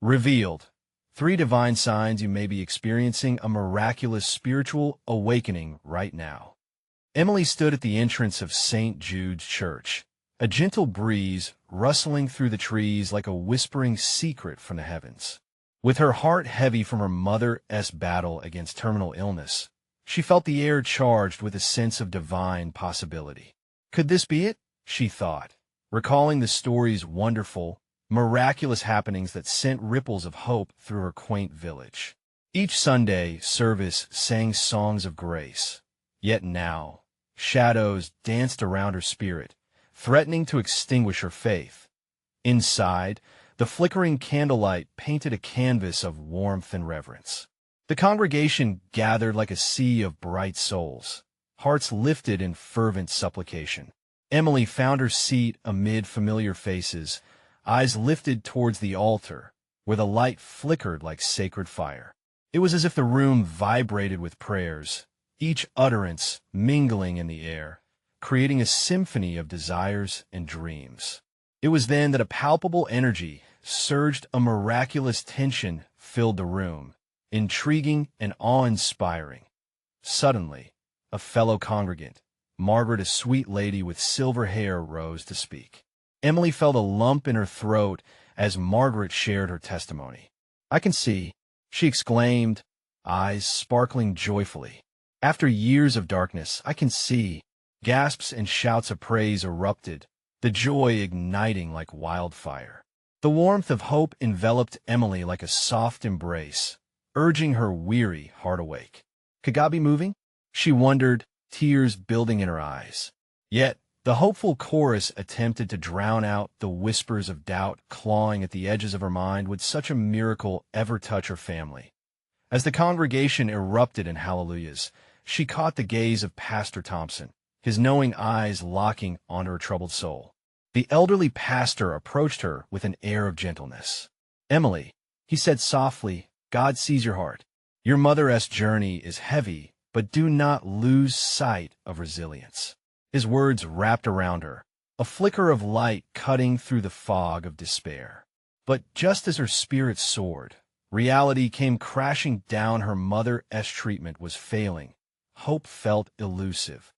Revealed. 3 divine signs you may be experiencing a miraculous spiritual awakening right now. Emily stood at the entrance of St. Jude's Church, a gentle breeze rustling through the trees like a whispering secret from the heavens. With her heart heavy from her mother's battle against terminal illness, she felt the air charged with a sense of divine possibility. Could this be it? She thought, recalling the story's wonderful, miraculous happenings that sent ripples of hope through her quaint village. Each Sunday service sang songs of grace, yet now shadows danced around her spirit, threatening to extinguish her faith. Inside, the flickering candlelight painted a canvas of warmth and reverence. The congregation gathered like a sea of bright souls, hearts lifted in fervent supplication. Emily found her seat amid familiar faces, eyes lifted towards the altar, where the light flickered like sacred fire. It was as if the room vibrated with prayers, each utterance mingling in the air, creating a symphony of desires and dreams. It was then that a palpable energy surged, a miraculous tension filled the room, intriguing and awe-inspiring. Suddenly, a fellow congregant, Margaret, a sweet lady with silver hair, rose to speak. Emily felt a lump in her throat as Margaret shared her testimony. "I can see," she exclaimed, eyes sparkling joyfully. "After years of darkness, I can see." Gasps and shouts of praise erupted, the joy igniting like wildfire. The warmth of hope enveloped Emily like a soft embrace, urging her weary heart awake. Could God be moving? She wondered, tears building in her eyes. Yet, the hopeful chorus attempted to drown out the whispers of doubt clawing at the edges of her mind. Would such a miracle ever touch her family? As the congregation erupted in hallelujahs, she caught the gaze of Pastor Thompson, his knowing eyes locking onto her troubled soul. The elderly pastor approached her with an air of gentleness. "Emily," he said softly, "God sees your heart. Your mother's journey is heavy, but do not lose sight of resilience." His words wrapped around her, a flicker of light cutting through the fog of despair. But just as her spirit soared, reality came crashing down. Her mother's treatment was failing. Hope felt elusive.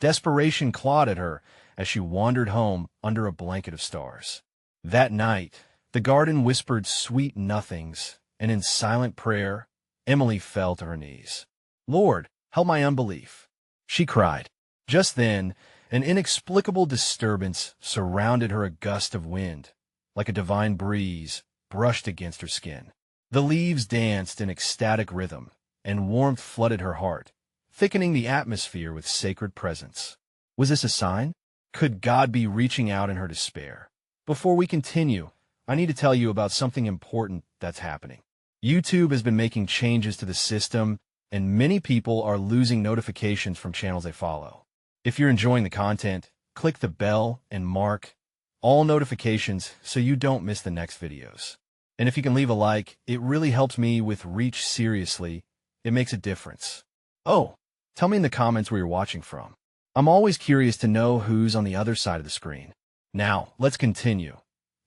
Desperation clawed at her as she wandered home under a blanket of stars. That night, the garden whispered sweet nothings, and in silent prayer, Emily fell to her knees. "Lord, help my unbelief," she cried. Just then, an inexplicable disturbance surrounded her. A gust of wind, like a divine breeze, brushed against her skin. The leaves danced in ecstatic rhythm, and warmth flooded her heart, thickening the atmosphere with sacred presence. Was this a sign? Could God be reaching out in her despair? Before we continue, I need to tell you about something important that's happening. YouTube has been making changes to the system, and many people are losing notifications from channels they follow. If you're enjoying the content, click the bell and mark all notifications so you don't miss the next videos. And if you can leave a like, it really helps me with reach. Seriously, it makes a difference. Oh, tell me in the comments where you're watching from. I'm always curious to know who's on the other side of the screen. Now, let's continue.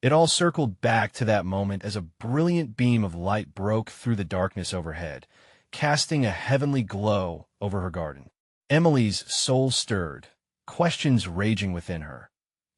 It all circled back to that moment as a brilliant beam of light broke through the darkness overhead, casting a heavenly glow over her garden. Emily's soul stirred, questions raging within her.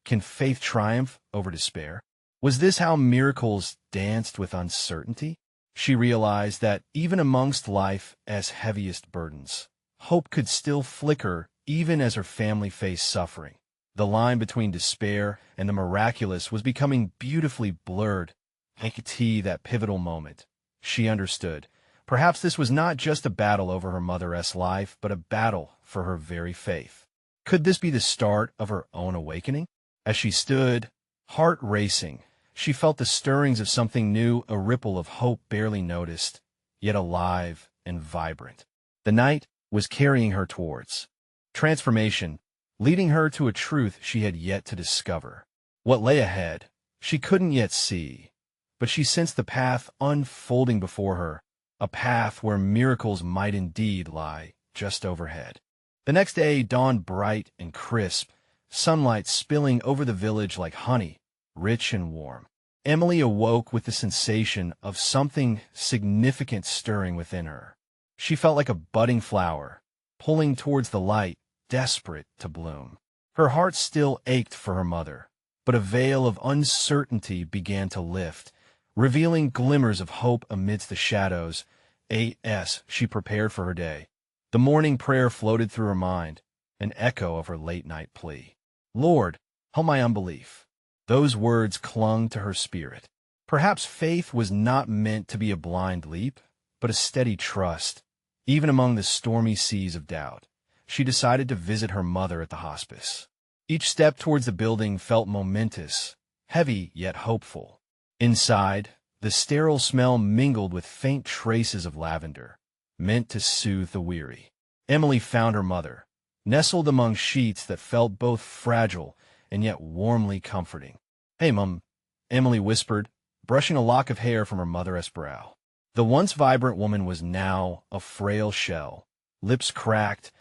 Can faith triumph over despair? Was this how miracles danced with uncertainty? She realized that even amongst life's heaviest burdens, hope could still flicker even as her family faced suffering. The line between despair and the miraculous was becoming beautifully blurred. That pivotal moment, she understood. Perhaps this was not just a battle over her mother's life, but a battle for her very faith. Could this be the start of her own awakening? As she stood, heart racing, she felt the stirrings of something new, a ripple of hope barely noticed, yet alive and vibrant. The night was carrying her towards transformation, leading her to a truth she had yet to discover. What lay ahead, she couldn't yet see, but she sensed the path unfolding before her, a path where miracles might indeed lie just overhead. The next day dawned bright and crisp, sunlight spilling over the village like honey, rich and warm. Emily awoke with the sensation of something significant stirring within her. She felt like a budding flower, pulling towards the light, desperate to bloom. Her heart still ached for her mother, but a veil of uncertainty began to lift, revealing glimmers of hope amidst the shadows. As she prepared for her day, the morning prayer floated through her mind, an echo of her late-night plea. "Lord, help my unbelief." Those words clung to her spirit. Perhaps faith was not meant to be a blind leap, but a steady trust. Even among the stormy seas of doubt, she decided to visit her mother at the hospice. Each step towards the building felt momentous, heavy yet hopeful. Inside, the sterile smell mingled with faint traces of lavender, meant to soothe the weary. Emily found her mother, nestled among sheets that felt both fragile and yet warmly comforting. "Hey, Mum," Emily whispered, brushing a lock of hair from her mother's brow. The once vibrant woman was now a frail shell, lips cracked,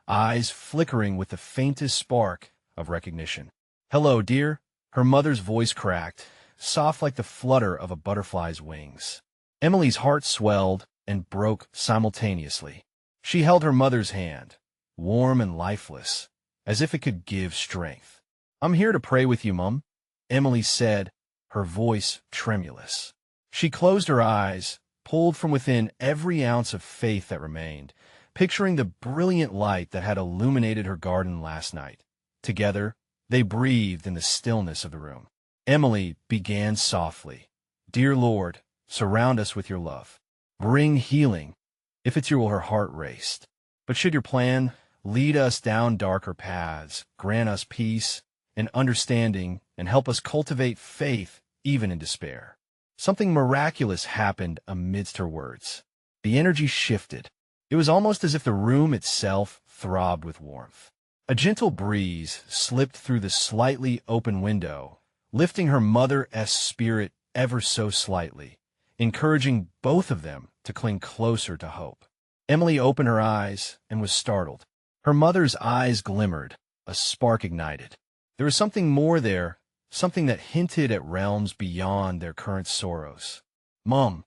eyes flickering with the faintest spark of recognition. "Hello, dear," her mother's voice cracked, soft like the flutter of a butterfly's wings. Emily's heart swelled and broke simultaneously. She held her mother's hand, warm and lifeless, as if it could give strength. "I'm here to pray with you, Mum," Emily said, her voice tremulous. She closed her eyes, pulled from within every ounce of faith that remained, picturing the brilliant light that had illuminated her garden last night. Together, they breathed in the stillness of the room. Emily began softly. "Dear Lord, surround us with your love. Bring healing." If it's your will, her heart raced. "But should your plan lead us down darker paths, grant us peace and understanding, and help us cultivate faith even in despair." Something miraculous happened amidst her words. The energy shifted. It was almost as if the room itself throbbed with warmth. A gentle breeze slipped through the slightly open window, lifting her mother's spirit ever so slightly, encouraging both of them to cling closer to hope. Emily opened her eyes and was startled. Her mother's eyes glimmered, a spark ignited. There was something more there, something that hinted at realms beyond their current sorrows. "Mom."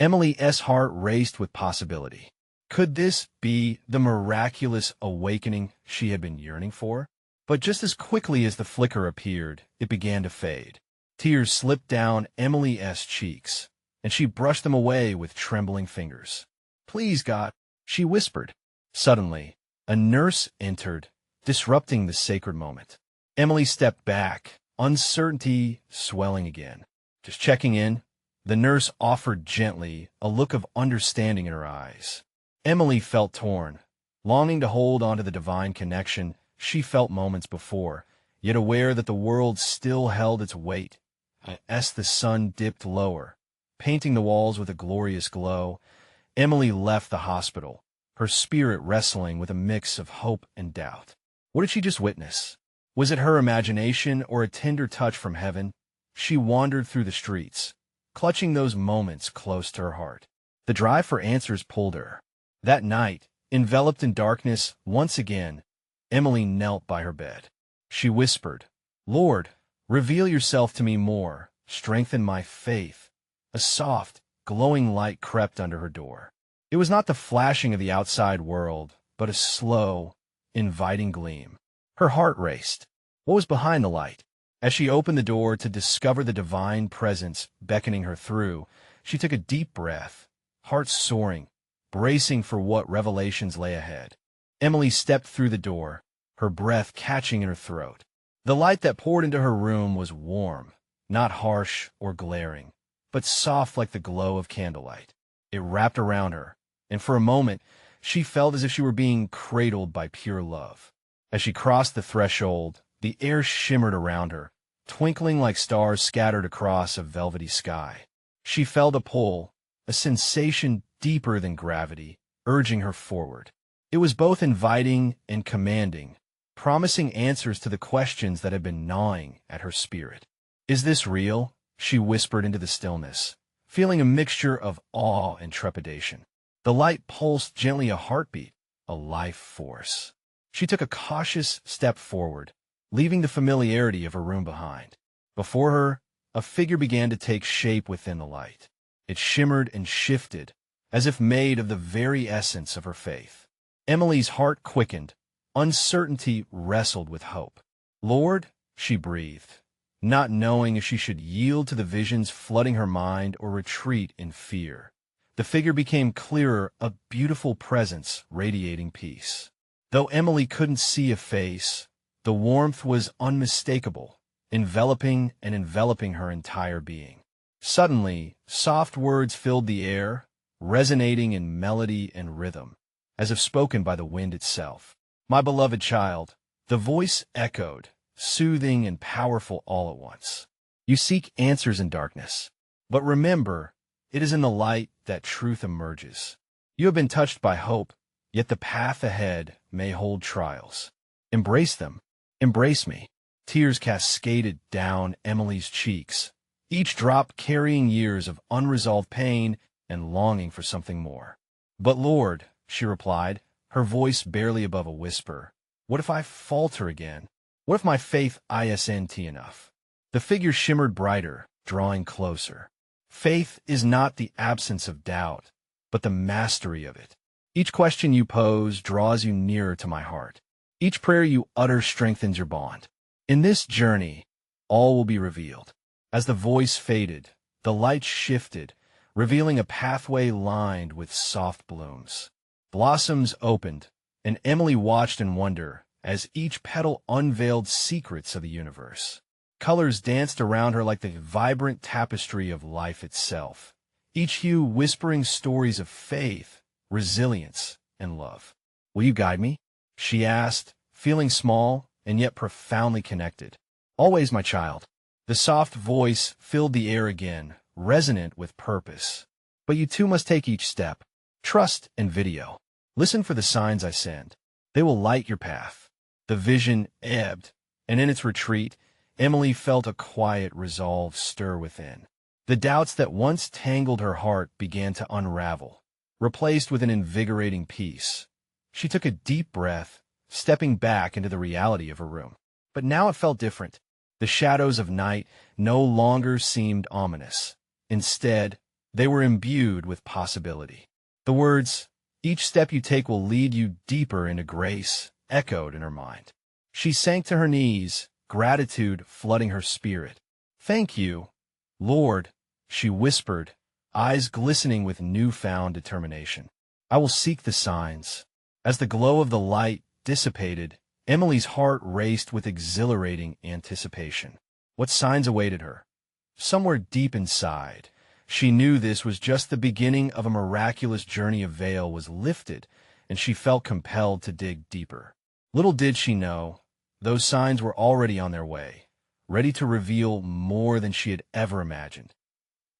Emily's heart raced with possibility. Could this be the miraculous awakening she had been yearning for? But just as quickly as the flicker appeared, it began to fade. Tears slipped down Emily's cheeks, and she brushed them away with trembling fingers. "Please, God," she whispered. Suddenly, a nurse entered, disrupting the sacred moment. Emily stepped back, uncertainty swelling again. "Just checking in," the nurse offered gently, a look of understanding in her eyes. Emily felt torn, longing to hold on to the divine connection she felt moments before, yet aware that the world still held its weight. As the sun dipped lower, painting the walls with a glorious glow, Emily left the hospital, her spirit wrestling with a mix of hope and doubt. What did she just witness? Was it her imagination or a tender touch from heaven? She wandered through the streets, clutching those moments close to her heart. The drive for answers pulled her. That night, enveloped in darkness once again, Emily knelt by her bed. She whispered, "Lord, reveal yourself to me more, strengthen my faith." A soft, glowing light crept under her door. It was not the flashing of the outside world, but a slow, inviting gleam. Her heart raced. What was behind the light? As she opened the door to discover the divine presence beckoning her through, she took a deep breath, heart soaring, bracing for what revelations lay ahead. Emily stepped through the door, her breath catching in her throat. The light that poured into her room was warm, not harsh or glaring, but soft like the glow of candlelight. It wrapped around her, and for a moment she felt as if she were being cradled by pure love. As she crossed the threshold, the air shimmered around her, twinkling like stars scattered across a velvety sky. She felt a pull, a sensation deeper than gravity, urging her forward. It was both inviting and commanding, promising answers to the questions that had been gnawing at her spirit. "Is this real?" she whispered into the stillness, feeling a mixture of awe and trepidation. The light pulsed gently, a heartbeat, a life force. She took a cautious step forward, leaving the familiarity of her room behind. Before her, a figure began to take shape within the light. It shimmered and shifted, as if made of the very essence of her faith. Emily's heart quickened. Uncertainty wrestled with hope. "Lord," she breathed, not knowing if she should yield to the visions flooding her mind or retreat in fear. The figure became clearer, a beautiful presence radiating peace. Though Emily couldn't see a face, the warmth was unmistakable, enveloping her entire being. Suddenly, soft words filled the air, resonating in melody and rhythm, as if spoken by the wind itself. "My beloved child," the voice echoed, soothing and powerful all at once. "You seek answers in darkness, but remember, it is in the light that truth emerges. You have been touched by hope, yet the path ahead may hold trials. Embrace them. Embrace me." Tears cascaded down Emily's cheeks, each drop carrying years of unresolved pain and longing for something more. "But Lord," she replied, her voice barely above a whisper, "what if I falter again? What if my faith isn't enough?" The figure shimmered brighter, drawing closer. "Faith is not the absence of doubt, but the mastery of it. Each question you pose draws you nearer to my heart. Each prayer you utter strengthens your bond. In this journey, all will be revealed." As the voice faded, the light shifted, revealing a pathway lined with soft blooms. Blossoms opened, and Emily watched in wonder as each petal unveiled secrets of the universe. Colors danced around her like the vibrant tapestry of life itself, each hue whispering stories of faith, resilience, and love. "Will you guide me?" she asked, feeling small and yet profoundly connected. "Always, my child." The soft voice filled the air again, resonant with purpose. "But you too must take each step. Trust and video. Listen for the signs I send. They will light your path." The vision ebbed, and in its retreat, Emily felt a quiet resolve stir within. The doubts that once tangled her heart began to unravel, replaced with an invigorating peace. She took a deep breath, stepping back into the reality of her room. But now it felt different. The shadows of night no longer seemed ominous. Instead, they were imbued with possibility. The words, "Each step you take will lead you deeper into grace," echoed in her mind. She sank to her knees, gratitude flooding her spirit. "Thank you, Lord," she whispered, eyes glistening with newfound determination. "I will seek the signs." As the glow of the light dissipated, Emily's heart raced with exhilarating anticipation. What signs awaited her? Somewhere deep inside, she knew this was just the beginning of a miraculous journey. A veil was lifted, and she felt compelled to dig deeper. Little did she know, those signs were already on their way, ready to reveal more than she had ever imagined.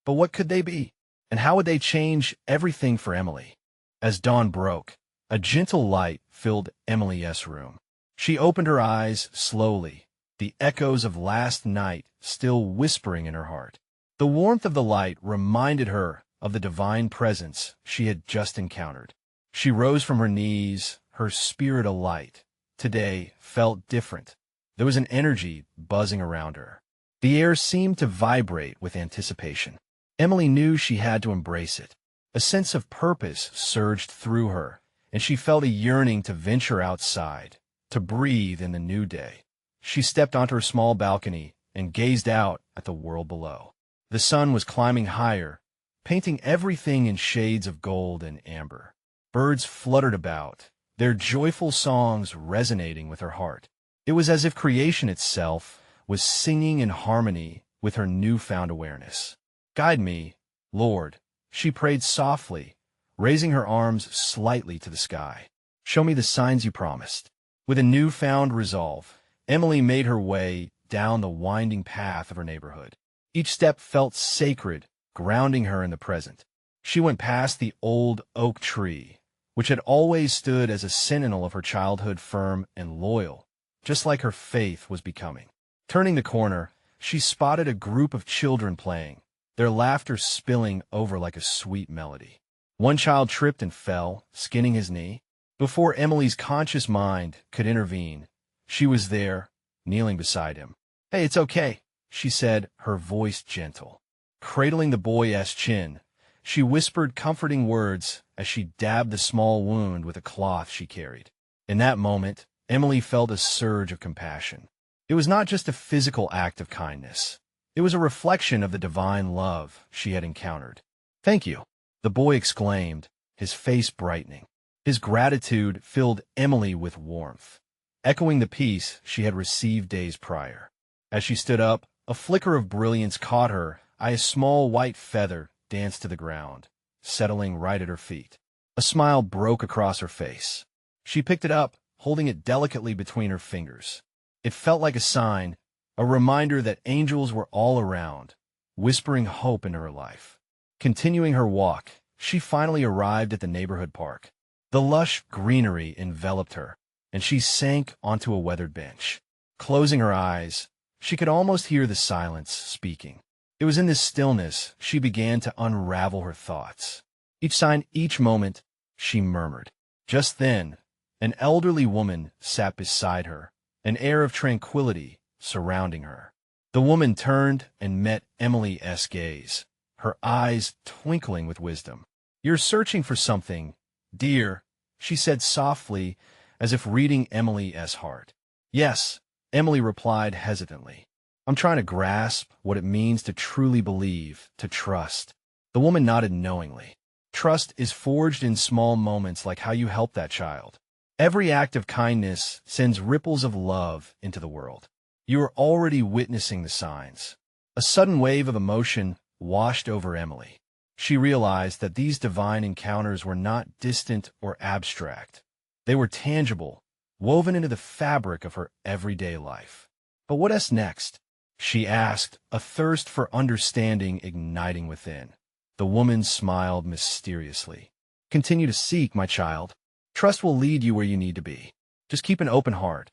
But what could they be? And how would they change everything for Emily? As dawn broke, a gentle light filled Emily's room. She opened her eyes slowly, the echoes of last night still whispering in her heart. The warmth of the light reminded her of the divine presence she had just encountered. She rose from her knees, her spirit alight. Today felt different. There was an energy buzzing around her. The air seemed to vibrate with anticipation. Emily knew she had to embrace it. A sense of purpose surged through her, and she felt a yearning to venture outside, to breathe in the new day. She stepped onto her small balcony and gazed out at the world below. The sun was climbing higher, painting everything in shades of gold and amber. Birds fluttered about, their joyful songs resonating with her heart. It was as if creation itself was singing in harmony with her newfound awareness. "Guide me, Lord," she prayed softly, raising her arms slightly to the sky. "Show me the signs you promised." With a newfound resolve, Emily made her way down the winding path of her neighborhood. Each step felt sacred, grounding her in the present. She went past the old oak tree, which had always stood as a sentinel of her childhood, firm and loyal, just like her faith was becoming. Turning the corner, she spotted a group of children playing, their laughter spilling over like a sweet melody. One child tripped and fell, skinning his knee. Before Emily's conscious mind could intervene, she was there, kneeling beside him. "Hey, it's okay," she said, her voice gentle. Cradling the boy's chin, she whispered comforting words as she dabbed the small wound with a cloth she carried. In that moment, Emily felt a surge of compassion. It was not just a physical act of kindness. It was a reflection of the divine love she had encountered. "Thank you," the boy exclaimed, his face brightening. His gratitude filled Emily with warmth, echoing the peace she had received days prior. As she stood up, a flicker of brilliance caught her eye. A small white feather danced to the ground, settling right at her feet. A smile broke across her face. She picked it up, holding it delicately between her fingers. It felt like a sign, a reminder that angels were all around, whispering hope into her life. Continuing her walk, she finally arrived at the neighborhood park. The lush greenery enveloped her, and she sank onto a weathered bench. Closing her eyes, she could almost hear the silence speaking. It was in this stillness she began to unravel her thoughts. Each sign, each moment, she murmured. Just then, an elderly woman sat beside her, an air of tranquility surrounding her. The woman turned and met Emily's gaze, her eyes twinkling with wisdom. "You're searching for something, dear," she said softly, as if reading Emily's heart. "Yes," Emily replied hesitantly. "I'm trying to grasp what it means to truly believe, to trust." The woman nodded knowingly. Trust is forged in small moments like how you help that child. Every act of kindness sends ripples of love into the world. You are already witnessing the signs. A sudden wave of emotion washed over Emily. She realized that these divine encounters were not distant or abstract. They were tangible, woven into the fabric of her everyday life. "But what's next?" she asked, a thirst for understanding igniting within. The woman smiled mysteriously. "Continue to seek, my child. Trust will lead you where you need to be. Just keep an open heart,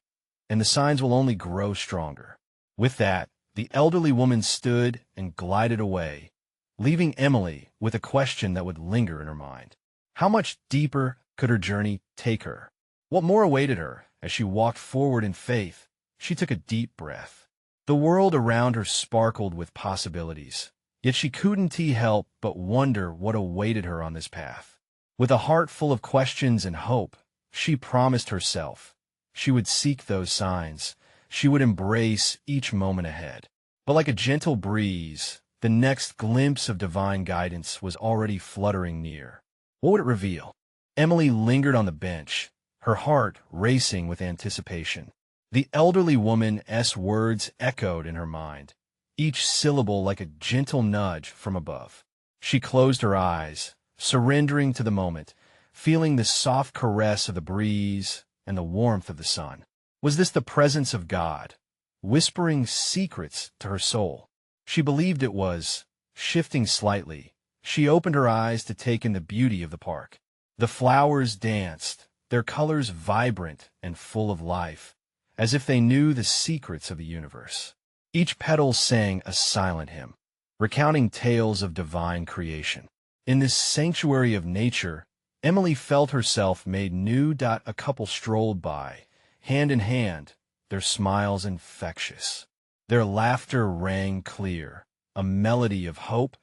and the signs will only grow stronger." With that, the elderly woman stood and glided away, leaving Emily with a question that would linger in her mind. How much deeper could her journey take her? What more awaited her? As she walked forward in faith, she took a deep breath. The world around her sparkled with possibilities, yet she couldn't help but wonder what awaited her on this path. With a heart full of questions and hope, she promised herself she would seek those signs. She would embrace each moment ahead. But like a gentle breeze, the next glimpse of divine guidance was already fluttering near. What would it reveal? Emily lingered on the bench, her heart racing with anticipation. The elderly woman's words echoed in her mind, each syllable like a gentle nudge from above. She closed her eyes, surrendering to the moment, feeling the soft caress of the breeze and the warmth of the sun. Was this the presence of God, whispering secrets to her soul? She believed it was. Shifting slightly, she opened her eyes to take in the beauty of the park. The flowers danced, their colors vibrant and full of life, as if they knew the secrets of the universe. Each petal sang a silent hymn, recounting tales of divine creation. In this sanctuary of nature, Emily felt herself made new. A couple strolled by, hand in hand, their smiles infectious. Their laughter rang clear, a melody of hope,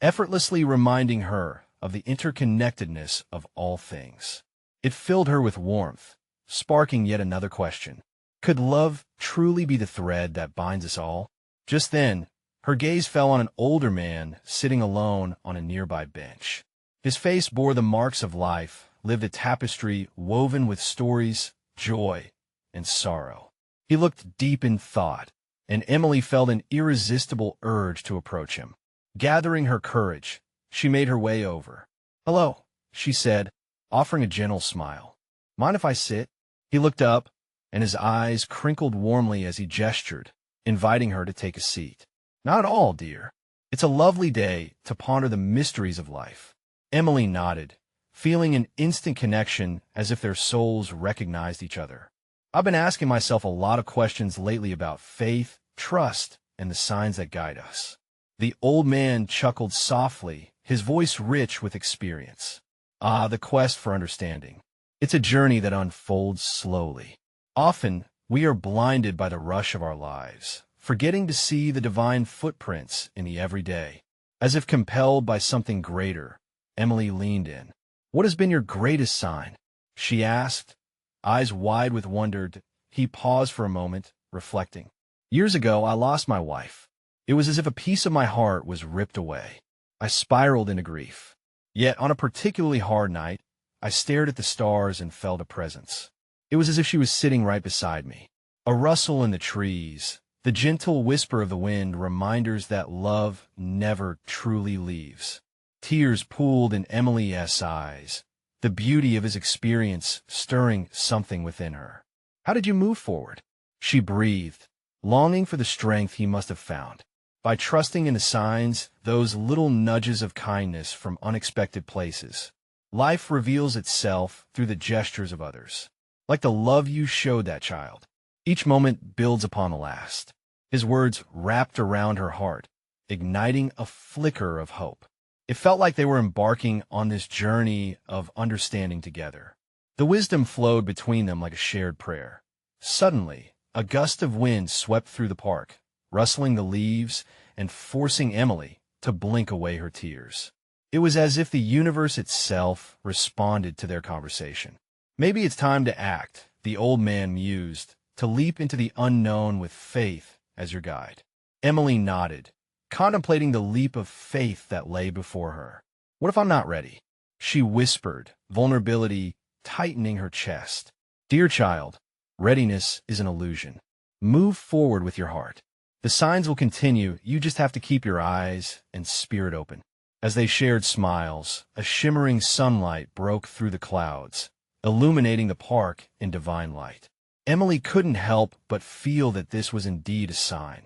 effortlessly reminding her of the interconnectedness of all things. It filled her with warmth, sparking yet another question. Could love truly be the thread that binds us all? Just then, her gaze fell on an older man sitting alone on a nearby bench. His face bore the marks of life, lived a tapestry woven with stories, joy, and sorrow. He looked deep in thought, and Emily felt an irresistible urge to approach him. Gathering her courage, she made her way over. "Hello," she said, offering a gentle smile. "Mind if I sit?" He looked up, and his eyes crinkled warmly as he gestured, inviting her to take a seat. "Not at all, dear. It's a lovely day to ponder the mysteries of life." Emily nodded, feeling an instant connection as if their souls recognized each other. "I've been asking myself a lot of questions lately about faith, trust, and the signs that guide us." The old man chuckled softly, his voice rich with experience. "Ah, the quest for understanding. It's a journey that unfolds slowly. Often, we are blinded by the rush of our lives, forgetting to see the divine footprints in the everyday. As if compelled by something greater, Emily leaned in. "What has been your greatest sign?" she asked, eyes wide with wonder. He paused for a moment, reflecting. "Years ago, I lost my wife. It was as if a piece of my heart was ripped away. I spiraled into grief. Yet, on a particularly hard night, I stared at the stars and felt a presence. It was as if she was sitting right beside me. A rustle in the trees, the gentle whisper of the wind, reminders that love never truly leaves." Tears pooled in Emily's eyes, the beauty of his experience stirring something within her. "How did you move forward?" she breathed, longing for the strength he must have found. "By trusting in the signs, those little nudges of kindness from unexpected places. Life reveals itself through the gestures of others. Like the love you showed that child. Each moment builds upon the last." His words wrapped around her heart, igniting a flicker of hope. It felt like they were embarking on this journey of understanding together. The wisdom flowed between them like a shared prayer. Suddenly, a gust of wind swept through the park, rustling the leaves and forcing Emily to blink away her tears. It was as if the universe itself responded to their conversation. "Maybe it's time to act," the old man mused, "to leap into the unknown with faith as your guide." Emily nodded, contemplating the leap of faith that lay before her. "What if I'm not ready?" she whispered, vulnerability tightening her chest. "Dear child, readiness is an illusion. Move forward with your heart. The signs will continue, you just have to keep your eyes and spirit open." As they shared smiles, a shimmering sunlight broke through the clouds, illuminating the park in divine light. Emily couldn't help but feel that this was indeed a sign.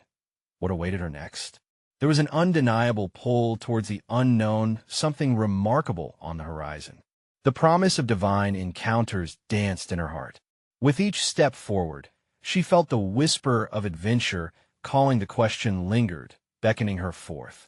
What awaited her next? There was an undeniable pull towards the unknown, something remarkable on the horizon. The promise of divine encounters danced in her heart. With each step forward, she felt the whisper of adventure calling. The question lingered, beckoning her forth.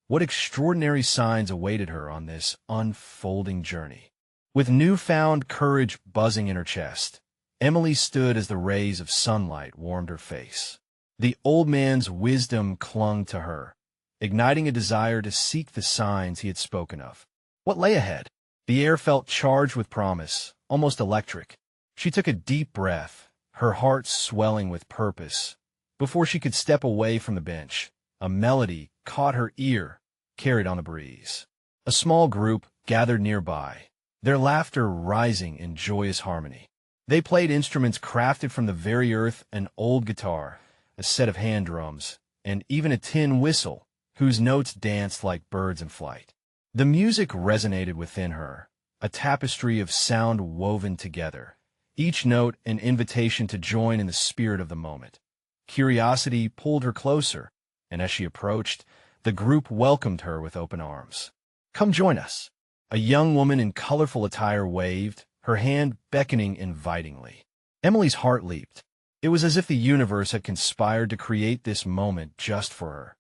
What extraordinary signs awaited her on this unfolding journey? With newfound courage buzzing in her chest, Emily stood as the rays of sunlight warmed her face. The old man's wisdom clung to her, igniting a desire to seek the signs he had spoken of. What lay ahead? The air felt charged with promise, almost electric. She took a deep breath, her heart swelling with purpose. Before she could step away from the bench, a melody caught her ear, carried on the breeze. A small group gathered nearby, their laughter rising in joyous harmony. They played instruments crafted from the very earth: an old guitar, a set of hand drums, and even a tin whistle, whose notes danced like birds in flight. The music resonated within her, a tapestry of sound woven together, each note an invitation to join in the spirit of the moment. Curiosity pulled her closer, and as she approached, the group welcomed her with open arms. "Come join us." A young woman in colorful attire waved, her hand beckoning invitingly. Emily's heart leaped. It was as if the universe had conspired to create this moment just for her.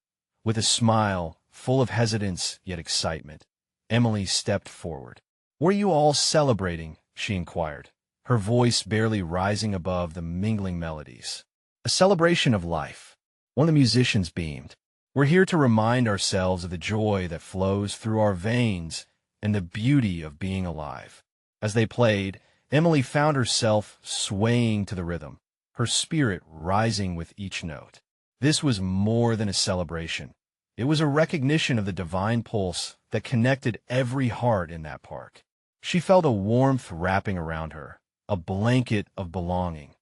With a smile, full of hesitance yet excitement, Emily stepped forward. "Were you all celebrating?" she inquired, her voice barely rising above the mingling melodies. "A celebration of life." One of the musicians beamed. "We're here to remind ourselves of the joy that flows through our veins and the beauty of being alive." As they played, Emily found herself swaying to the rhythm, her spirit rising with each note. This was more than a celebration. It was a recognition of the divine pulse that connected every heart in that park. She felt a warmth wrapping around her, a blanket of belonging.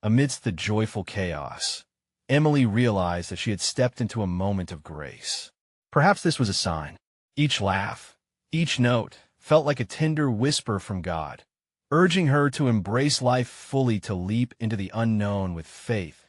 Amidst the joyful chaos, Emily realized that she had stepped into a moment of grace. Perhaps this was a sign. Each laugh, each note, felt like a tender whisper from God, urging her to embrace life fully, to leap into the unknown with faith.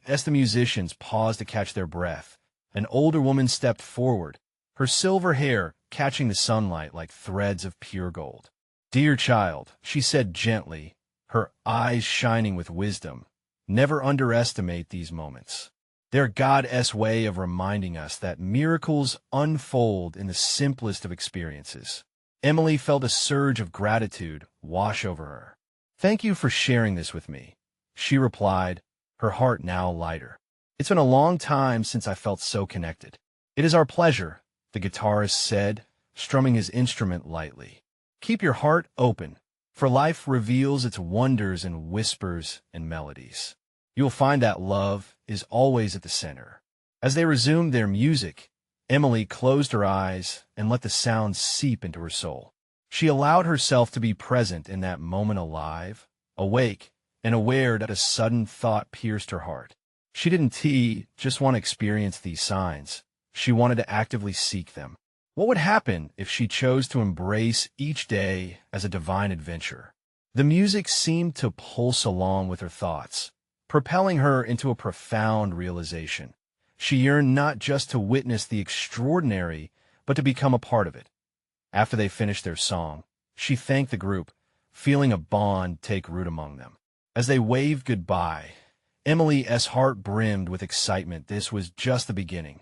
As the musicians paused to catch their breath, an older woman stepped forward, her silver hair catching the sunlight like threads of pure gold. "Dear child," she said gently, her eyes shining with wisdom, "never underestimate these moments. They're God's way of reminding us that miracles unfold in the simplest of experiences." Emily felt a surge of gratitude wash over her. "Thank you for sharing this with me," she replied, her heart now lighter. It's been a long time since I felt so connected. It is our pleasure, the guitarist said, strumming his instrument lightly. Keep your heart open, for life reveals its wonders in whispers and melodies. You will find that love is always at the center. As they resumed their music, Emily closed her eyes and let the sound seep into her soul. She allowed herself to be present in that moment, alive, awake, and aware that a sudden thought pierced her heart. She didn't just want to experience these signs. She wanted to actively seek them. What would happen if she chose to embrace each day as a divine adventure? The music seemed to pulse along with her thoughts, propelling her into a profound realization. She yearned not just to witness the extraordinary, but to become a part of it. After they finished their song, she thanked the group, feeling a bond take root among them. As they waved goodbye, Emily's heart brimmed with excitement. This was just the beginning.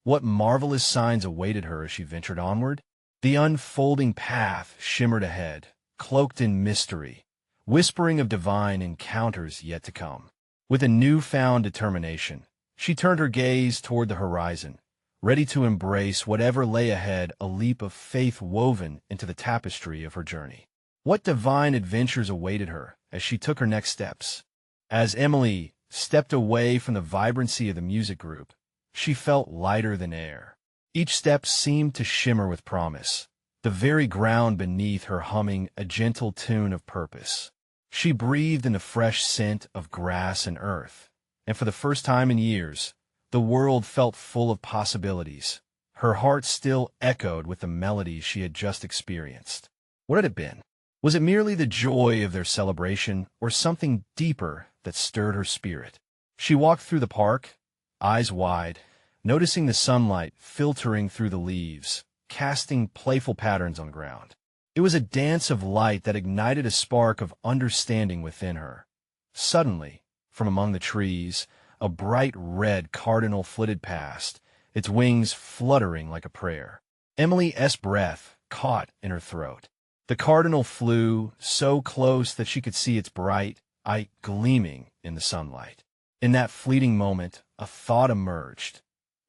What marvelous signs awaited her as she ventured onward? The unfolding path shimmered ahead, cloaked in mystery, whispering of divine encounters yet to come. With a newfound determination, she turned her gaze toward the horizon, ready to embrace whatever lay ahead, a leap of faith woven into the tapestry of her journey. What divine adventures awaited her as she took her next steps? As Emily stepped away from the vibrancy of the music group, she felt lighter than air. Each step seemed to shimmer with promise, the very ground beneath her humming a gentle tune of purpose. She breathed in the fresh scent of grass and earth, and for the first time in years, the world felt full of possibilities. Her heart still echoed with the melodies she had just experienced. What had it been? Was it merely the joy of their celebration, or something deeper that stirred her spirit? She walked through the park, eyes wide, noticing the sunlight filtering through the leaves, casting playful patterns on the ground. It was a dance of light that ignited a spark of understanding within her. Suddenly, from among the trees, a bright red cardinal flitted past, its wings fluttering like a prayer. Emily's breath caught in her throat. The cardinal flew so close that she could see its bright eye gleaming in the sunlight. In that fleeting moment, a thought emerged.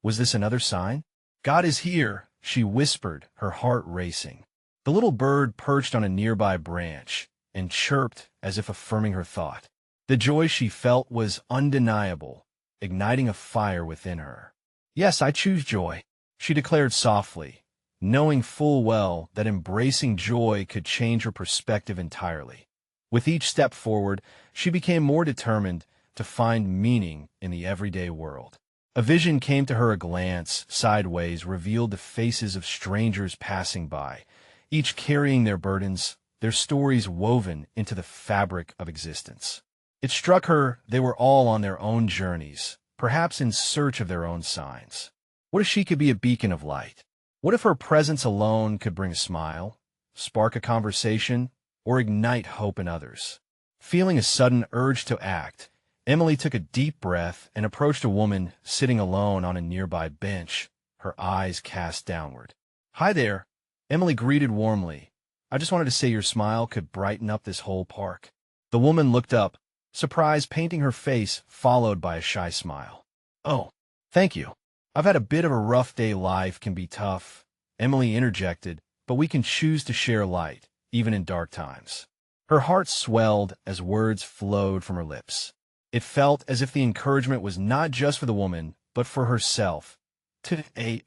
Was this another sign? God is here, she whispered, her heart racing. The little bird perched on a nearby branch and chirped as if affirming her thought. The joy she felt was undeniable, igniting a fire within her. Yes, I choose joy, she declared softly, knowing full well that embracing joy could change her perspective entirely. With each step forward, she became more determined to find meaning in the everyday world. A vision came to her. A glance sideways revealed the faces of strangers passing by, each carrying their burdens, their stories woven into the fabric of existence. It struck her they were all on their own journeys, perhaps in search of their own signs. What if she could be a beacon of light? What if her presence alone could bring a smile, spark a conversation, or ignite hope in others? Feeling a sudden urge to act, Emily took a deep breath and approached a woman sitting alone on a nearby bench, her eyes cast downward. "Hi there," Emily greeted warmly. "I just wanted to say your smile could brighten up this whole park." The woman looked up, surprise painting her face, followed by a shy smile. "Oh, thank you. I've had a bit of a rough day. Life can be tough," Emily interjected, "but we can choose to share light, even in dark times." Her heart swelled as words flowed from her lips. It felt as if the encouragement was not just for the woman, but for herself.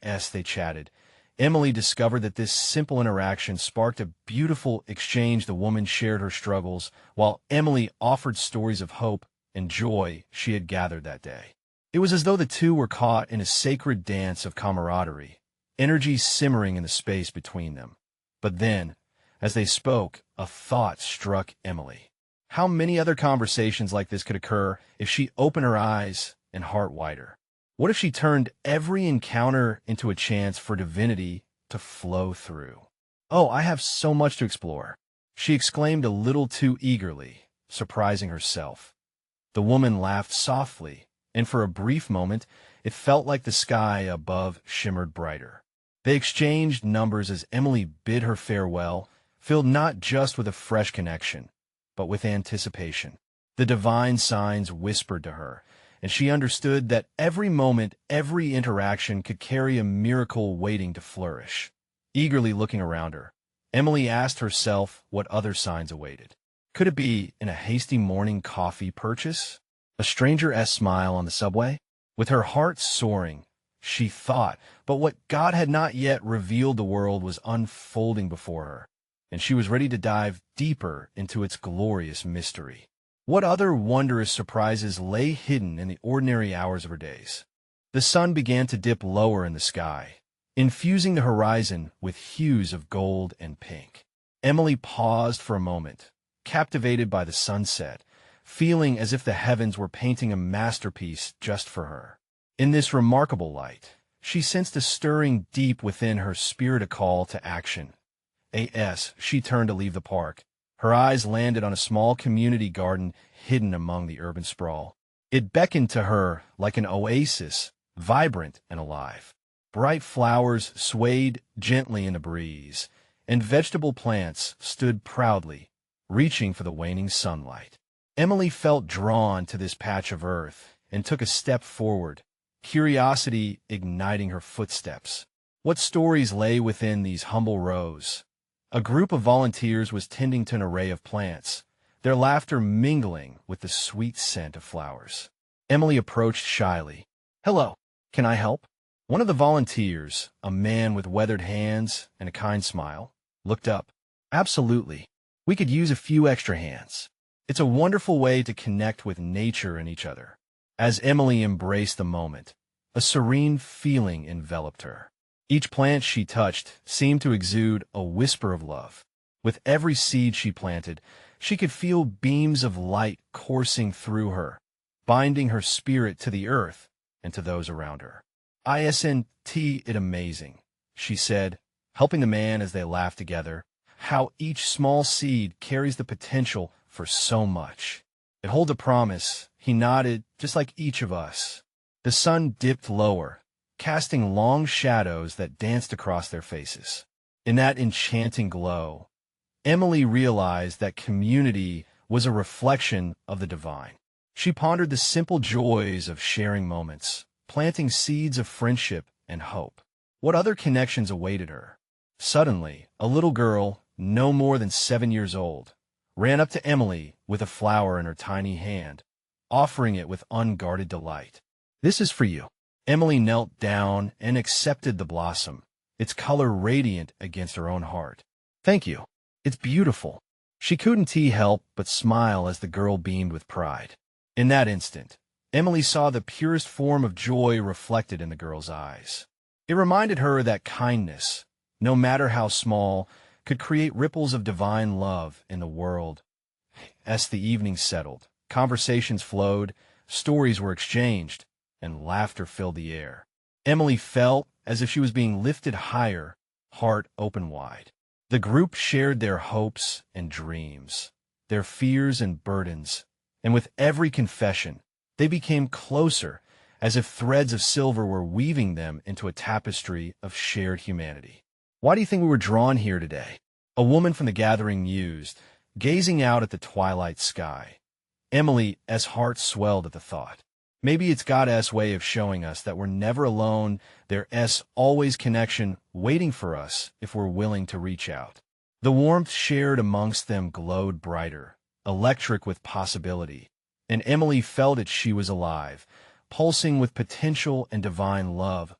As they chatted, Emily discovered that this simple interaction sparked a beautiful exchange. The woman shared her struggles, while Emily offered stories of hope and joy she had gathered that day. It was as though the two were caught in a sacred dance of camaraderie, energy simmering in the space between them. But then, as they spoke, a thought struck Emily. How many other conversations like this could occur if she opened her eyes and heart wider? What if she turned every encounter into a chance for divinity to flow through? "Oh, I have so much to explore," she exclaimed a little too eagerly, surprising herself. The woman laughed softly, and for a brief moment, it felt like the sky above shimmered brighter. They exchanged numbers as Emily bid her farewell, filled not just with a fresh connection, but with anticipation. The divine signs whispered to her, and she understood that every moment, every interaction could carry a miracle waiting to flourish. Eagerly looking around her, Emily asked herself what other signs awaited. Could it be in a hasty morning coffee purchase? A stranger's smile on the subway? With her heart soaring, she thought, but what God had not yet revealed the world was unfolding before her, and she was ready to dive deeper into its glorious mystery. What other wondrous surprises lay hidden in the ordinary hours of her days? The sun began to dip lower in the sky, infusing the horizon with hues of gold and pink. Emily paused for a moment, captivated by the sunset, feeling as if the heavens were painting a masterpiece just for her. In this remarkable light, she sensed a stirring deep within her spirit, a call to action. As she turned to leave the park, her eyes landed on a small community garden hidden among the urban sprawl. It beckoned to her like an oasis, vibrant and alive. Bright flowers swayed gently in the breeze, and vegetable plants stood proudly, reaching for the waning sunlight. Emily felt drawn to this patch of earth and took a step forward, curiosity igniting her footsteps. What stories lay within these humble rows? A group of volunteers was tending to an array of plants, their laughter mingling with the sweet scent of flowers. Emily approached shyly. "Hello, can I help?" One of the volunteers, a man with weathered hands and a kind smile, looked up. "Absolutely. We could use a few extra hands. It's a wonderful way to connect with nature and each other." As Emily embraced the moment, a serene feeling enveloped her. Each plant she touched seemed to exude a whisper of love. With every seed she planted, she could feel beams of light coursing through her, binding her spirit to the earth and to those around her. "Isn't it amazing," she said, helping the man as they laughed together, "how each small seed carries the potential for so much. It holds a promise," he nodded, "just like each of us." The sun dipped lower, casting long shadows that danced across their faces. In that enchanting glow, Emily realized that community was a reflection of the divine. She pondered the simple joys of sharing moments, planting seeds of friendship and hope. What other connections awaited her? Suddenly, a little girl, no more than 7 years old, ran up to Emily with a flower in her tiny hand, offering it with unguarded delight. "This is for you." Emily knelt down and accepted the blossom, its color radiant against her own heart. "Thank you. It's beautiful." She couldn't help but smile as the girl beamed with pride. In that instant, Emily saw the purest form of joy reflected in the girl's eyes. It reminded her that kindness, no matter how small, could create ripples of divine love in the world. As the evening settled, conversations flowed, stories were exchanged, and laughter filled the air. Emily felt as if she was being lifted higher, heart open wide. The group shared their hopes and dreams, their fears and burdens, and with every confession, they became closer, as if threads of silver were weaving them into a tapestry of shared humanity. "Why do you think we were drawn here today?" A woman from the gathering mused, gazing out at the twilight sky. Emily's heart swelled at the thought. Maybe it's God's way of showing us that we're never alone, there's always connection waiting for us if we're willing to reach out. The warmth shared amongst them glowed brighter, electric with possibility, and Emily felt that she was alive, pulsing with potential and divine love.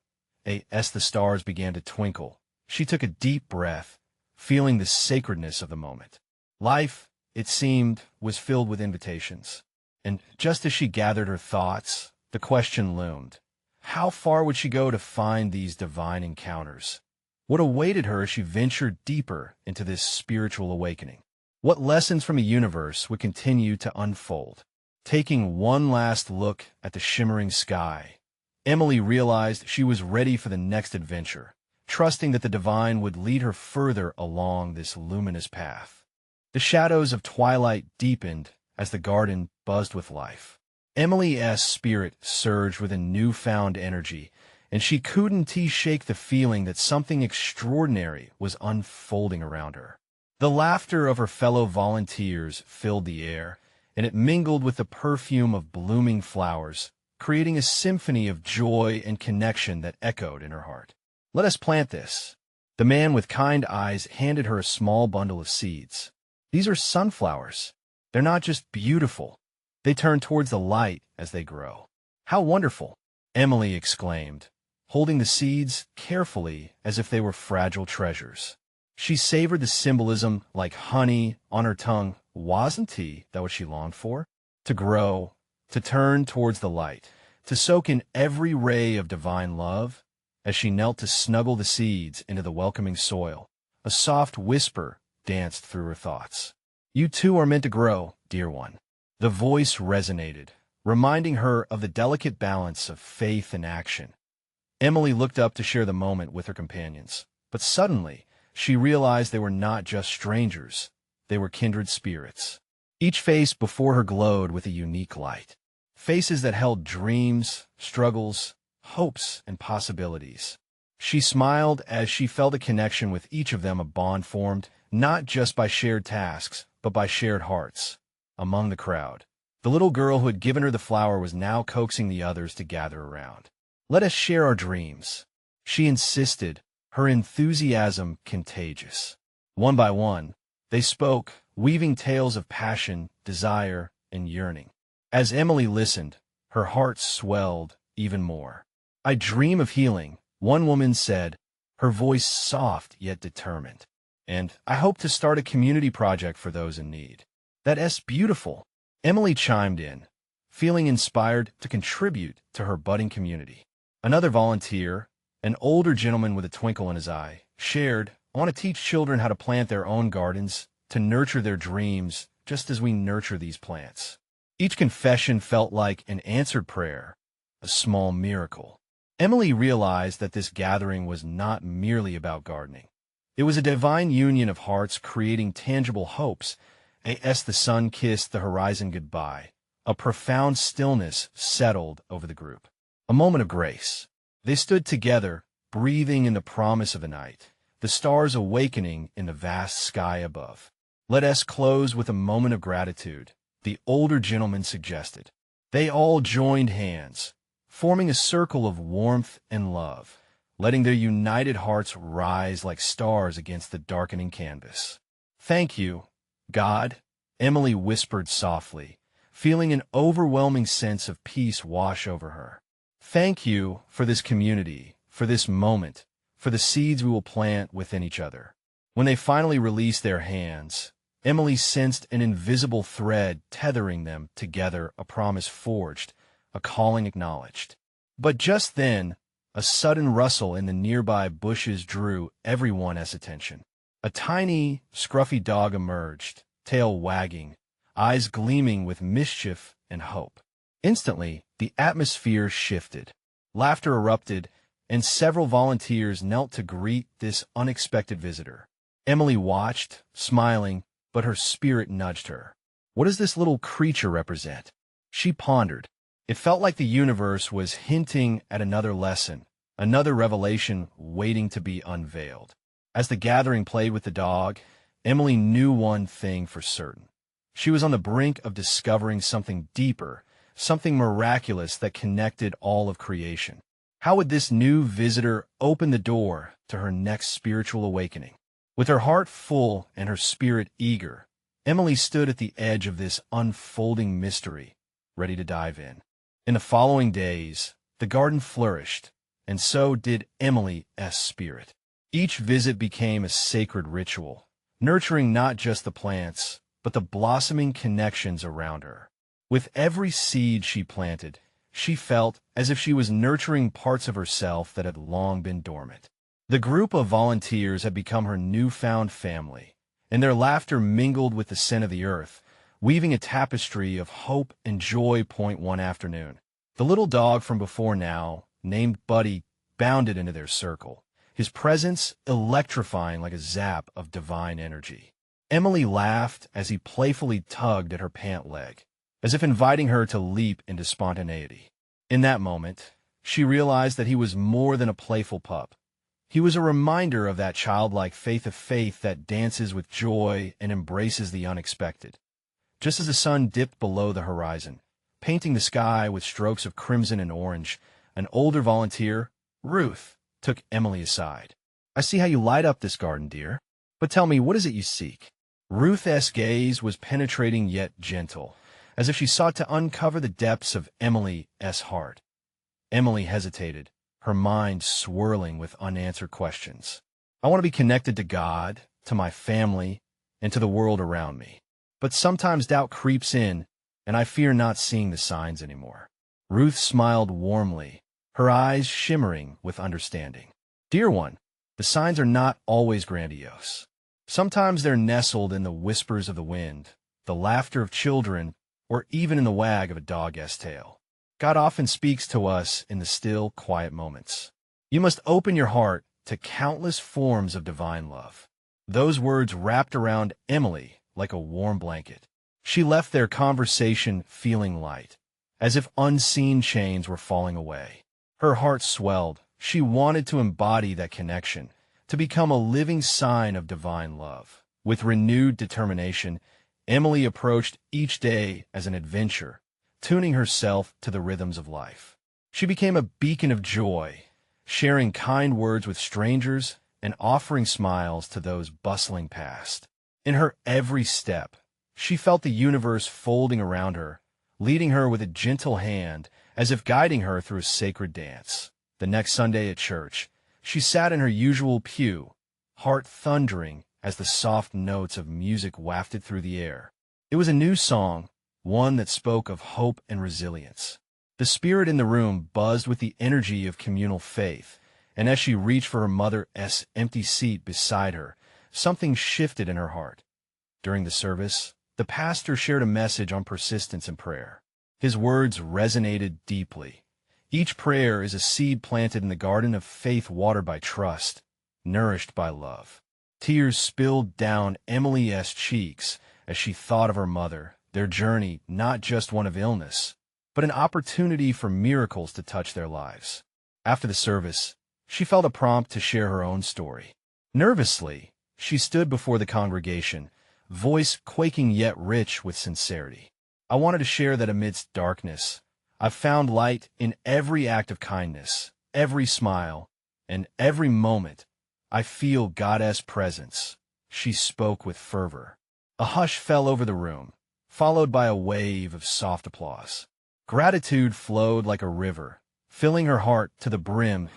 As the stars began to twinkle, she took a deep breath, feeling the sacredness of the moment. Life, it seemed, was filled with invitations. And just as she gathered her thoughts, the question loomed. How far would she go to find these divine encounters? What awaited her as she ventured deeper into this spiritual awakening? What lessons from the universe would continue to unfold? Taking one last look at the shimmering sky, Emily realized she was ready for the next adventure, trusting that the divine would lead her further along this luminous path. The shadows of twilight deepened as the garden buzzed with life. Emily's spirit surged with a newfound energy, and she couldn't shake the feeling that something extraordinary was unfolding around her. The laughter of her fellow volunteers filled the air, and it mingled with the perfume of blooming flowers, creating a symphony of joy and connection that echoed in her heart. "Let us plant this." The man with kind eyes handed her a small bundle of seeds. "These are sunflowers. They're not just beautiful. They turn towards the light as they grow." "How wonderful!" Emily exclaimed, holding the seeds carefully as if they were fragile treasures. She savored the symbolism like honey on her tongue. Wasn't that what she longed for? To grow, to turn towards the light, to soak in every ray of divine love. As she knelt to snuggle the seeds into the welcoming soil, a soft whisper danced through her thoughts. "You too are meant to grow, dear one." The voice resonated, reminding her of the delicate balance of faith and action. Emily looked up to share the moment with her companions, but suddenly she realized they were not just strangers, they were kindred spirits. Each face before her glowed with a unique light. Faces that held dreams, struggles, hopes, and possibilities. She smiled as she felt a connection with each of them, a bond formed not just by shared tasks, but by shared hearts. Among the crowd, the little girl who had given her the flower was now coaxing the others to gather around. "Let us share our dreams," she insisted, her enthusiasm contagious. One by one, they spoke, weaving tales of passion, desire, and yearning. As Emily listened, her heart swelled even more. "I dream of healing," one woman said, her voice soft yet determined. "And I hope to start a community project for those in need." "That's beautiful," Emily chimed in, feeling inspired to contribute to her budding community. Another volunteer, an older gentleman with a twinkle in his eye, shared, "I want to teach children how to plant their own gardens, to nurture their dreams, just as we nurture these plants." Each confession felt like an answered prayer, a small miracle. Emily realized that this gathering was not merely about gardening. It was a divine union of hearts creating tangible hopes. As the sun kissed the horizon goodbye, a profound stillness settled over the group. A moment of grace. They stood together, breathing in the promise of a night, the stars awakening in the vast sky above. "Let us close with a moment of gratitude," the older gentleman suggested. They all joined hands, forming a circle of warmth and love, letting their united hearts rise like stars against the darkening canvas. "Thank you, God," Emily whispered softly, feeling an overwhelming sense of peace wash over her. "Thank you for this community, for this moment, for the seeds we will plant within each other." When they finally released their hands, Emily sensed an invisible thread tethering them together, a promise forged, a calling acknowledged. But just then, a sudden rustle in the nearby bushes drew everyone's attention. A tiny, scruffy dog emerged, tail wagging, eyes gleaming with mischief and hope. Instantly, the atmosphere shifted. Laughter erupted, and several volunteers knelt to greet this unexpected visitor. Emily watched, smiling, but her spirit nudged her. What does this little creature represent? She pondered. It felt like the universe was hinting at another lesson, another revelation waiting to be unveiled. As the gathering played with the dog, Emily knew one thing for certain. She was on the brink of discovering something deeper, something miraculous that connected all of creation. How would this new visitor open the door to her next spiritual awakening? With her heart full and her spirit eager, Emily stood at the edge of this unfolding mystery, ready to dive in. In the following days, the garden flourished, and so did Emily's spirit. Each visit became a sacred ritual, nurturing not just the plants, but the blossoming connections around her. With every seed she planted, she felt as if she was nurturing parts of herself that had long been dormant. The group of volunteers had become her newfound family, and their laughter mingled with the scent of the earth, weaving a tapestry of hope and joy. One afternoon, the little dog from before now, named Buddy, bounded into their circle, his presence electrifying like a zap of divine energy. Emily laughed as he playfully tugged at her pant leg, as if inviting her to leap into spontaneity. In that moment, she realized that he was more than a playful pup. He was a reminder of that childlike faith that dances with joy and embraces the unexpected. Just as the sun dipped below the horizon, painting the sky with strokes of crimson and orange. An older volunteer, Ruth, took Emily aside. "I see how you light up this garden, dear. But tell me, what is it you seek?" Ruth's gaze was penetrating yet gentle, as if she sought to uncover the depths of Emily's heart. Emily hesitated, her mind swirling with unanswered questions. "I want to be connected to God, to my family, and to the world around me. But sometimes doubt creeps in, and I fear not seeing the signs anymore." Ruth smiled warmly, her eyes shimmering with understanding. "Dear one, the signs are not always grandiose. Sometimes they're nestled in the whispers of the wind, the laughter of children, or even in the wag of a dog's tail. God often speaks to us in the still, quiet moments. You must open your heart to countless forms of divine love." Those words wrapped around Emily like a warm blanket. She left their conversation feeling light, as if unseen chains were falling away. Her heart swelled. She wanted to embody that connection, to become a living sign of divine love. With renewed determination, Emily approached each day as an adventure, tuning herself to the rhythms of life. She became a beacon of joy, sharing kind words with strangers and offering smiles to those bustling past. In her every step, she felt the universe folding around her, leading her with a gentle hand, as if guiding her through a sacred dance. The next Sunday at church, she sat in her usual pew, heart thundering as the soft notes of music wafted through the air. It was a new song, one that spoke of hope and resilience. The spirit in the room buzzed with the energy of communal faith, and as she reached for her mother's empty seat beside her, something shifted in her heart. During the service, the pastor shared a message on persistence and prayer. His words resonated deeply. Each prayer is a seed planted in the garden of faith, watered by trust, nourished by love. Tears spilled down Emily's cheeks as she thought of her mother, their journey not just one of illness, but an opportunity for miracles to touch their lives. After the service, she felt a prompt to share her own story. Nervously, she stood before the congregation, voice quaking yet rich with sincerity. "I wanted to share that amidst darkness, I've found light in every act of kindness, every smile, and every moment I feel God's presence." She spoke with fervor. A hush fell over the room, followed by a wave of soft applause. Gratitude flowed like a river, filling her heart to the brim.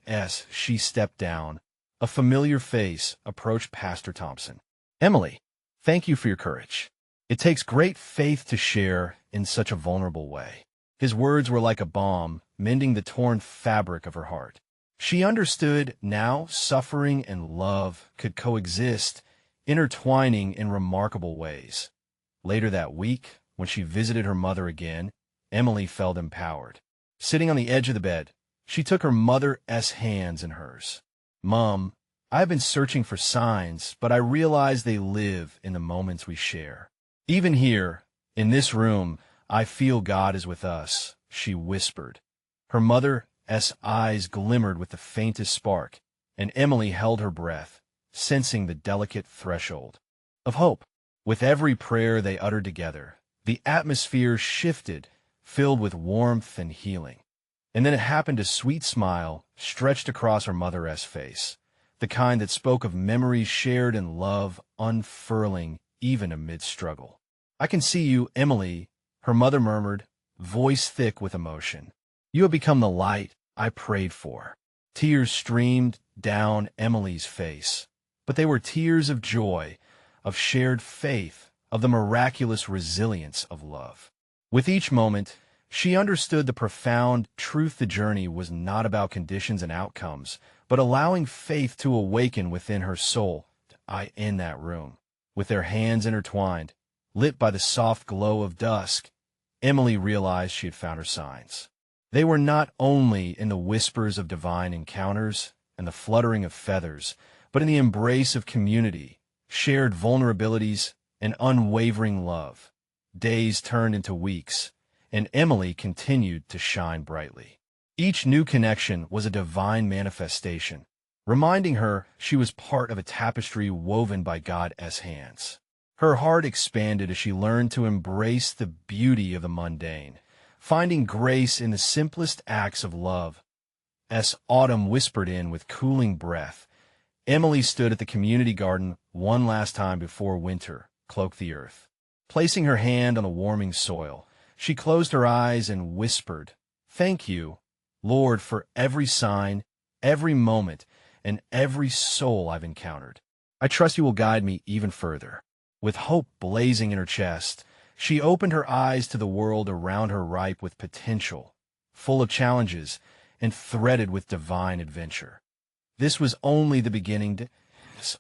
As she stepped down, a familiar face approached Pastor Thompson. "Emily, thank you for your courage. It takes great faith to share in such a vulnerable way." His words were like a balm, mending the torn fabric of her heart. She understood now suffering and love could coexist, intertwining in remarkable ways. Later that week, when she visited her mother again, Emily felt empowered. Sitting on the edge of the bed, she took her mother's hands in hers. "Mom, I've been searching for signs, but I realize they live in the moments we share. Even here, in this room, I feel God is with us," she whispered. Her mother's eyes glimmered with the faintest spark, and Emily held her breath, sensing the delicate threshold of hope. With every prayer they uttered together, the atmosphere shifted, filled with warmth and healing. And then it happened, a sweet smile stretched across her mother's face, the kind that spoke of memories shared and love unfurling even amid struggle. "I can see you, Emily," her mother murmured, voice thick with emotion. "You have become the light I prayed for." Tears streamed down Emily's face, but they were tears of joy, of shared faith, of the miraculous resilience of love. With each moment, she understood the profound truth: the journey was not about conditions and outcomes, but allowing faith to awaken within her soul. In that room, with their hands intertwined, lit by the soft glow of dusk, Emily realized she had found her signs. They were not only in the whispers of divine encounters and the fluttering of feathers, but in the embrace of community, shared vulnerabilities, and unwavering love. Days turned into weeks, and Emily continued to shine brightly. Each new connection was a divine manifestation, reminding her she was part of a tapestry woven by God's hands. Her heart expanded as she learned to embrace the beauty of the mundane, finding grace in the simplest acts of love. As autumn whispered in with cooling breath, Emily stood at the community garden one last time before winter cloaked the earth. Placing her hand on the warming soil, she closed her eyes and whispered, "Thank you, Lord, for every sign, every moment, and every soul I've encountered. I trust you will guide me even further." With hope blazing in her chest, she opened her eyes to the world around her ripe with potential, full of challenges, and threaded with divine adventure. This was only the beginning.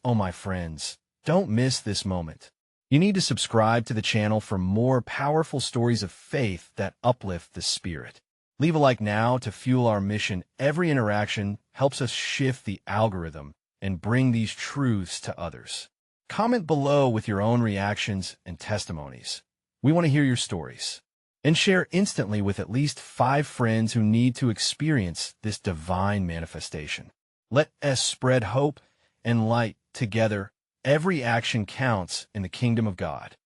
Oh, my friends, don't miss this moment. You need to subscribe to the channel for more powerful stories of faith that uplift the spirit. Leave a like now to fuel our mission. Every interaction helps us shift the algorithm and bring these truths to others. Comment below with your own reactions and testimonies. We want to hear your stories. And share instantly with at least 5 friends who need to experience this divine manifestation. Let us spread hope and light together. Every action counts in the kingdom of God.